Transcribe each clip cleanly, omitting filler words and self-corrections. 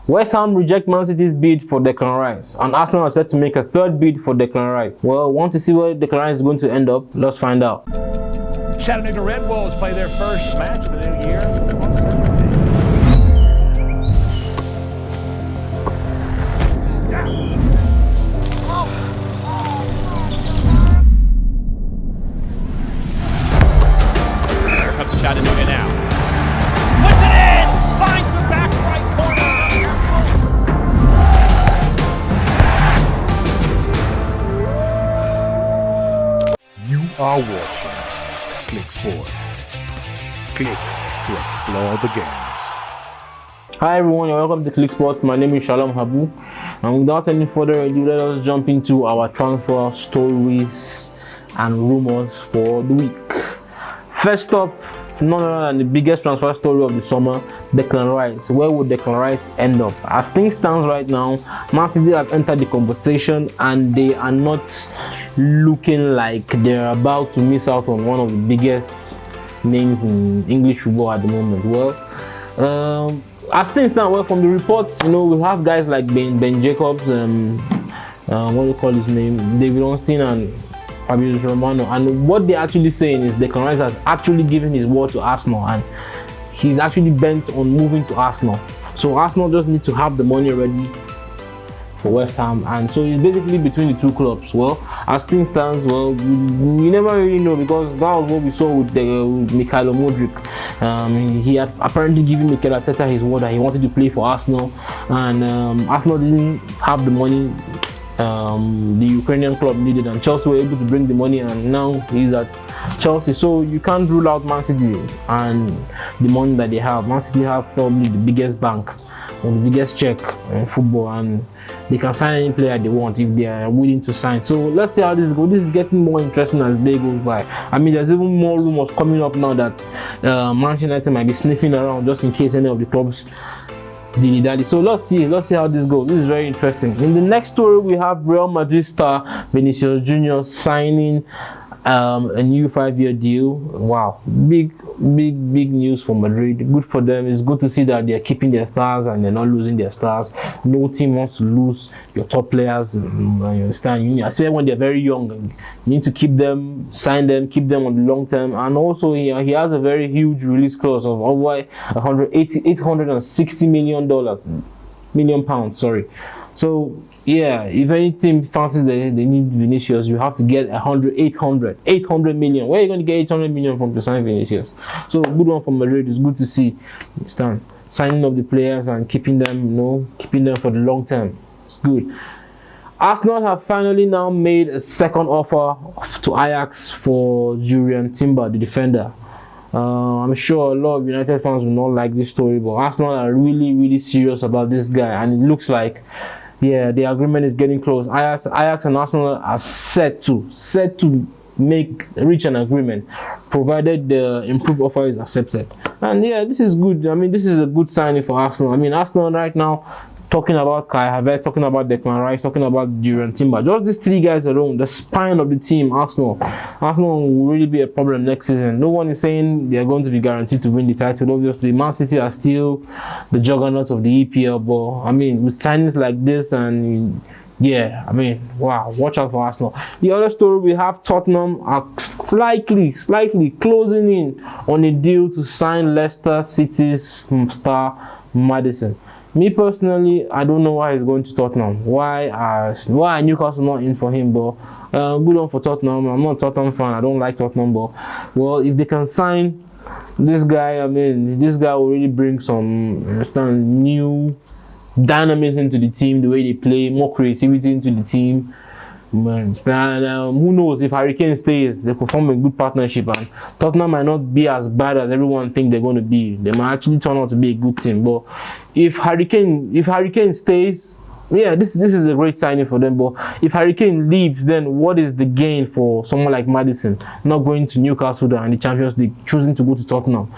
West Ham reject Man City's bid for Declan Rice, and Arsenal are set to make a third bid for Declan Rice. Well, want to see where Declan Rice is going to end up? Let's find out. Chattanooga Red Wolves play their first match of the new year. Here comes Chattanooga now. Puts it in! Finds the back right corner. You are watching Click Sports. Click to explore the games. Hi everyone, and welcome to Click Sports. My name is Shalom Habu, and without any further ado, let us jump into our transfer stories and rumors for the week. First up, none other than the biggest transfer story of the summer, Declan Rice. Where would Declan Rice end up? As things stand right now, Man City have entered the conversation and they are not looking like they're about to miss out on one of the biggest names in English football at the moment. Well, as things stand, well, from the reports, we have guys like Ben Jacobs, what do you call his name, David Ornstein and Fabio Romano, and what they're actually saying is Declan Rice has actually given his word to Arsenal and he's actually bent on moving to Arsenal. So Arsenal just need to have the money ready for West Ham, and so it's basically between the two clubs. Well, as things stands, well, we never really know, because that was what we saw with Mikhailo Modric. He had apparently given Mikel Arteta his word that he wanted to play for Arsenal, and Arsenal didn't have the money the Ukrainian club needed, and Chelsea were able to bring the money, and now he's at Chelsea. So you can't rule out Man City and the money that they have. Man City have probably the biggest bank or the biggest check in football, and they can sign any player they want if they are willing to sign. So let's see how this goes. This is getting more interesting as the day goes by. I mean, there's even more rumors coming up now that Manchester United might be sniffing around just in case any of the clubs dilly-dally. So let's see how this goes. This is very interesting. In the next story, we have Real Madrid star Vinicius Jr. signing a new 5-year deal. Wow, big news for Madrid. Good for them. It's good to see that they're keeping their stars and they're not losing their stars. No team wants to lose your top players. You understand? I swear, when they're very young, you need to keep them, sign them, keep them on the long term. And also, he has a very huge release clause of over $860 million pounds. Sorry. So yeah, if any team fancies they need Vinicius, you have to get 800 million. Where are you going to get 800 million from to sign Vinicius? So good one for Madrid. It's good to see. Understand? Signing up the players and keeping them, keeping them for the long term. It's good. Arsenal have finally now made a second offer to Ajax for Julian Timber, the defender. I'm sure a lot of United fans will not like this story, but Arsenal are really serious about this guy, and it looks like, yeah, the agreement is getting close. Ajax and Arsenal are set to reach an agreement, provided the improved offer is accepted. And yeah, this is good. I mean, this is a good signing for Arsenal. I mean, Arsenal right now, talking about Kai Havertz, talking about Declan Rice, talking about Julian Timber. Just these three guys alone, the spine of the team, Arsenal will really be a problem next season. No one is saying they're going to be guaranteed to win the title. Obviously, Man City are still the juggernaut of the EPL, but I mean, with signings like this, and yeah, I mean, wow, watch out for Arsenal. The other story, we have Tottenham are slightly closing in on a deal to sign Leicester City's star Maddison. Me personally, I don't know why he's going to Tottenham. Why Newcastle not in for him? But good one for Tottenham. I'm not a Tottenham fan. I don't like Tottenham, but well, if they can sign this guy, I mean, this guy will really bring some new dynamism into the team, the way they play, more creativity into the team. Man, who knows, if Harry Kane stays, they could form a good partnership, and Tottenham might not be as bad as everyone thinks they're going to be. They might actually turn out to be a good team. But if Harry Kane stays, yeah, this is a great signing for them. But if Harry Kane leaves, then what is the gain for someone like Maddison not going to Newcastle and the Champions League, choosing to go to Tottenham?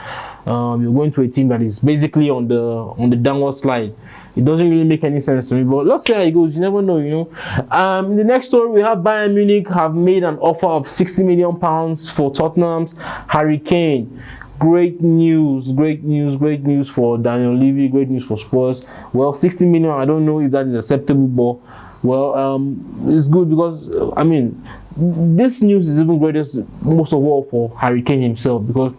You're going to a team that is basically on the downward slide. It doesn't really make any sense to me, but let's see how it goes. You never know, In the next story, we have Bayern Munich have made an offer of £60 million for Tottenham's Harry Kane. great news for Daniel Levy, great news for Spurs. Well, 60 million, I don't know if that is acceptable, but well, it's good because I mean, this news is even greatest most of all for Harry Kane himself, because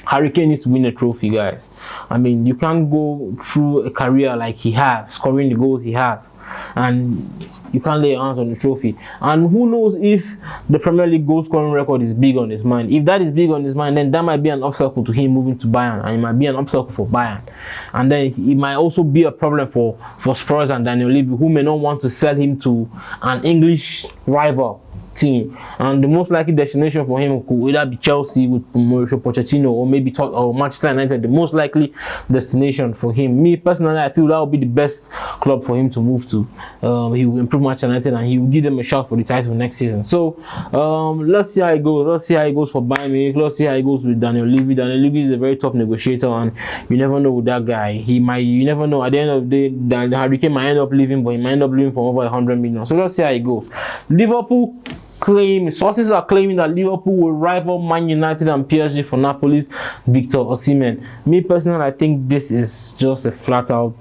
Harry Kane needs to win a trophy, guys. I mean, you can't go through a career like he has, scoring the goals he has, and you can't lay your hands on the trophy. And who knows if the Premier League goal scoring record is big on his mind. If that is big on his mind, then that might be an obstacle to him moving to Bayern, and it might be an obstacle for Bayern. And then it might also be a problem for Spurs and Daniel Levy, who may not want to sell him to an English rival team. And the most likely destination for him could either be Chelsea with Mauricio Pochettino, or maybe or Manchester United. The most likely destination for him. Me personally, I feel that would be the best club for him to move to. He will improve Manchester United and he will give them a shot for the title next season. So let's see how it goes. Let's see how it goes for Bayern Munich. Let's see how it goes with Daniel Levy. Daniel Levy is a very tough negotiator, and you never know with that guy. You never know. At the end of the day, the Harry Kane might end up leaving, but he might end up leaving for over 100 million. So let's see how it goes. Liverpool sources are claiming that Liverpool will rival Man United and PSG for Napoli's Victor Osimhen. Me personally, I think this is just a flat out.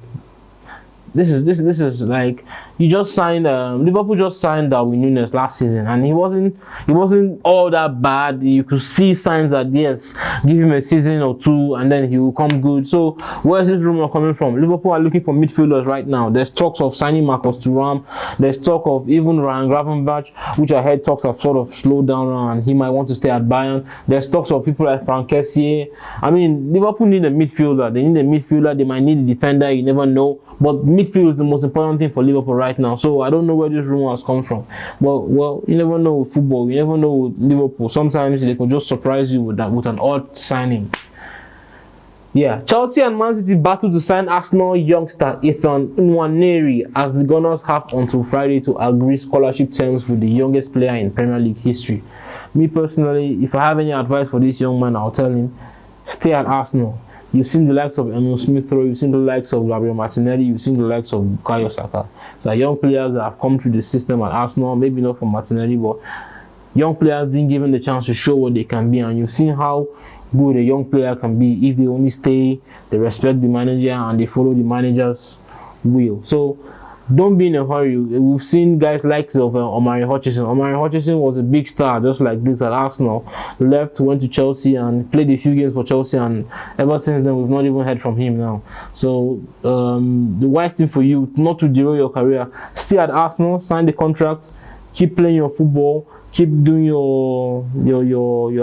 This is like, you just signed Liverpool just signed Darwin Núñez last season, and he wasn't all that bad. You could see signs that yes, give him a season or two and then he will come good. So where is this rumor coming from? Liverpool are looking for midfielders right now. There's talks of signing Marcus Thuram. There's talk of even Ryan Gravenberch, which I heard talks have sort of slowed down and he might want to stay at Bayern. There's talks of people like Franck Kessié. I mean, Liverpool need a midfielder. They need a midfielder. They might need a defender. You never know. But midfield is the most important thing for Liverpool right now. So I don't know where this rumor has come from. Well, you never know with football. You never know with Liverpool. Sometimes they can just surprise you with an odd signing. Yeah, Chelsea and Man City battle to sign Arsenal youngster Ethan Nwaneri, as the Gunners have until Friday to agree scholarship terms with the youngest player in Premier League history. Me personally, if I have any advice for this young man, I'll tell him, stay at Arsenal. You've seen the likes of Emil Smith-Rowe, you've seen the likes of Gabriel Martinelli, you've seen the likes of Bukayo Saka. So young players that have come through the system at Arsenal, maybe not from Martinelli, but young players being given the chance to show what they can be, and you've seen how good a young player can be if they only stay, they respect the manager, and they follow the manager's will. So don't be in a hurry. We've seen guys like Omari Hutchinson. Omari Hutchinson was a big star just like this at Arsenal. Left, went to Chelsea and played a few games for Chelsea, and ever since then we've not even heard from him now. So the wise thing for you, not to derail your career, stay at Arsenal, sign the contract, keep playing your football, keep doing your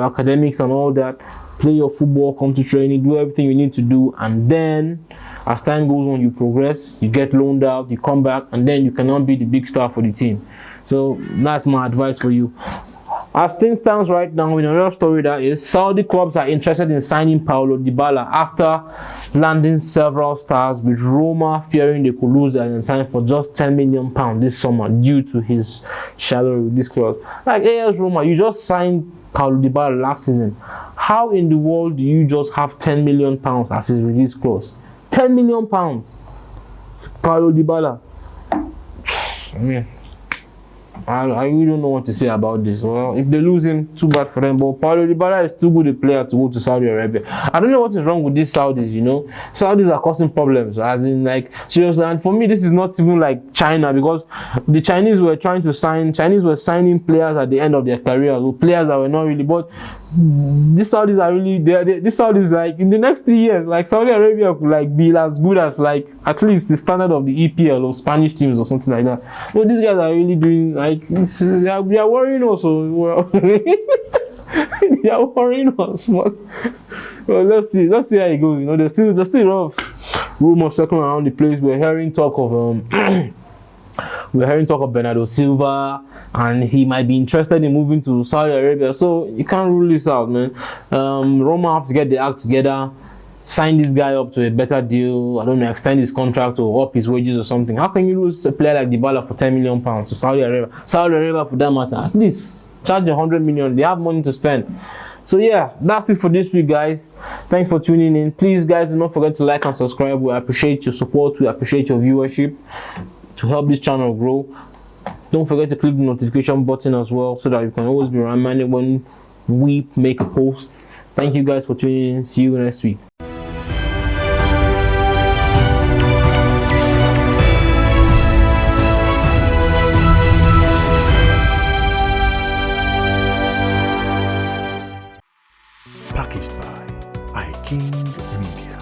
academics and all that. Play your football, come to training, do everything you need to do, and then as time goes on, you progress, you get loaned out, you come back, and then you cannot be the big star for the team. So that's my advice for you. As things stand right now, in another story that is, Saudi clubs are interested in signing Paulo Dybala after landing several stars, with Roma fearing they could lose and sign for just £10 million this summer due to his salary with this club. Like AS Roma, you just signed Paulo Dybala last season. How in the world do you just have £10 million as his release clause? £10 million. Paulo Dybala. I mean, I really don't know what to say about this. Well, if they lose him, too bad for them. But Paulo Dybala is too good a player to go to Saudi Arabia. I don't know what is wrong with these Saudis, you know. Saudis are causing problems, as in, like, seriously. And for me, this is not even like China, because the Chinese were signing players at the end of their career, players that were not really. But these Saudis are really, these Saudis, like, in the next 3 years, like, Saudi Arabia could like be as good as like at least the standard of the EPL or Spanish teams or something like that. So these guys are really doing like they are worrying us. Well, they are worrying us. But well, let's see how it goes. You know, there's still a lot of rumors circling around the place. We're hearing talk of Bernardo Silva, and he might be interested in moving to Saudi Arabia. So you can't rule this out, man. Roma have to get the act together, sign this guy up to a better deal. I don't know, extend his contract or up his wages or something. How can you lose a player like Dybala for £10 million to Saudi Arabia? Saudi Arabia, for that matter, at least charge $100 million. They have money to spend. So yeah, that's it for this week, guys. Thanks for tuning in. Please, guys, do not forget to like and subscribe. We appreciate your support. We appreciate your viewership. To help this channel grow, don't forget to click the notification button as well, so that you can always be reminded when we make a post. Thank you guys for tuning in. See you next week. Packaged by iKing Media.